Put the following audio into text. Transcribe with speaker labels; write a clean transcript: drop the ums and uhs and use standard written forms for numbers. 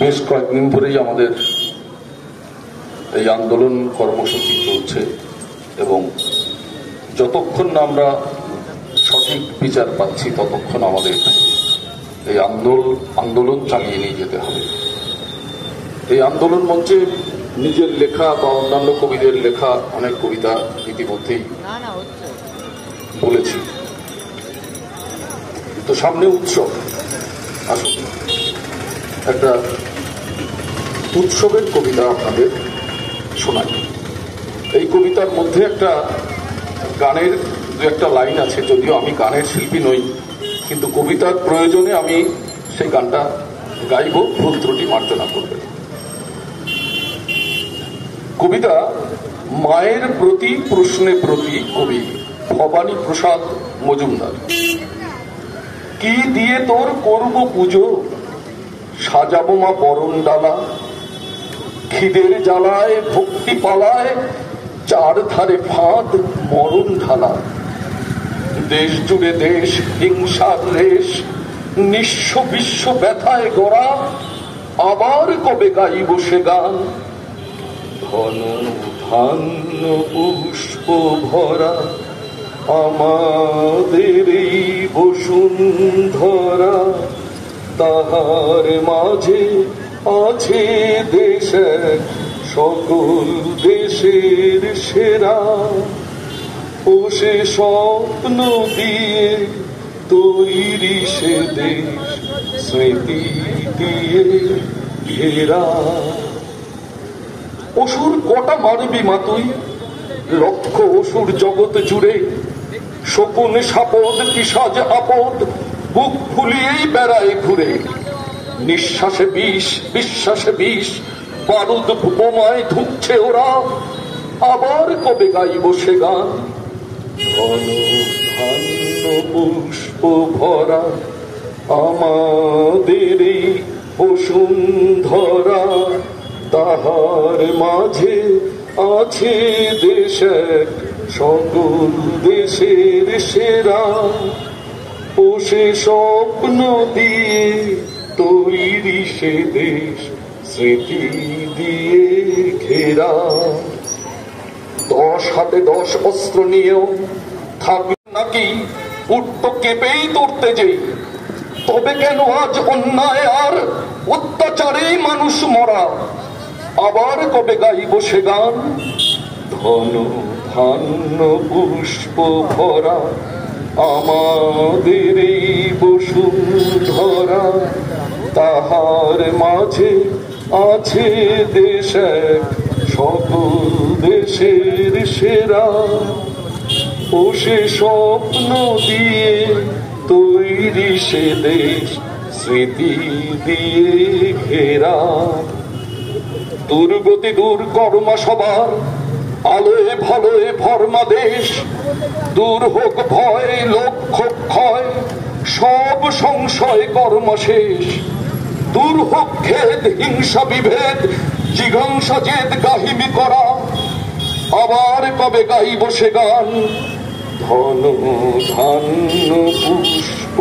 Speaker 1: বেশ কয়েকদিন ধরেই আমাদের এই আন্দোলন কর্মসূচি চলছে এবং যতক্ষণ না আমরা সঠিক বিচার পাচ্ছি ততক্ষণ আমাদের এই আন্দোলন চালিয়ে নিয়ে যেতে হবে। এই আন্দোলন মঞ্চে নিজের লেখা বা অন্যান্য কবিদের লেখা অনেক কবিতা ইতিমধ্যেই বলেছি। তো সামনে উৎসব, আসুন একটা উৎসবের কবিতা আপনাদের শোনাই। এই কবিতার মধ্যে একটা গানের দু একটা লাইন আছে, যদিও আমি গানের শিল্পী নই, কিন্তু কবিতার প্রয়োজনে আমি সেই গানটা গাইব, ভুল ত্রুটি মার্জনা করবেন। কবিতা মায়ের প্রতি প্রশ্নে প্রতি, কবি ভবানী প্রসাদ মজুমদার। কি দিয়ে তোর করব পুজো, সাজাবো মা বরণ ডালা, খিদের জ্বালায় ভক্তি পালায়, চার ধারে ফাঁদ মরণ ঢালা। দেশ জুড়ে দেশ হিংসার রেশ, নিঃস্ব বিশ্ব ব্যথায় গড়া, আবার কবে গাইব সে গান। ধন ধান্য পুষ্প ভরা আমাদের এই বসুন্ধরা, তাহার মাঝে আছে দেশের সকল দেশের সেরা। ও সে স্বপ্ন দিয়ে তৈরি সে দেশ, স্মৃতি দিয়ে ঘেরা। অসুর কটা মারবি মা তুই, লক্ষ অসুর জগৎ জুড়ে, শকুন সাপদ পিশাচ আপদ বুক ফুলিয়েই বেড়ায় ঘুরে। নিঃশ্বাসে বিষ বিশ্বাসে বিষ, বারুদ বোমায় ধুঁকছে ওরা, আবার কবে গাইব সে গান। ঘন ধান্য পুষ্প ভরা আমাদের এই বসুন্ধরা, তাহার মাঝে আছে দেশের সকল দেশের সেরা। ও সে স্বপ্ন দিয়ে তৈরি সে দেশ, স্মৃতি দিয়ে ঘেরা। 10 হাতে 10 অস্ত্র নিয়েও থাকবে নাকি উঠত কেঁপেই তরতে যেই, তবে কেন আজ অন্যায় আর অত্যাচারেই মানুষ মরা, আবার কবে গাইব সে গান। ধন ধান্য পুষ্প ভরা আমাদের এই বসুন্ধরা, তাহার মাঝে আছে দেশের সকল দেশের সেরা। ও সে স্বপ্ন দিয়ে তৈরি সে দেশ, স্মৃতি দিয়ে ঘেরা। দুর্গতি দূর কর্মা সবার, আলোয় ভালোয় ভরমা দেশ। দূর হোক ভয় লক্ষ্য ক্ষয়, সব সংশয় কর্ম শেষ। দূর হোক খেদ হিংসা বিভেদ, জিঘাংসা জেদ কাহিনী করা, আবার কবে গাইব সে গান। ধন ধান্য পুষ্প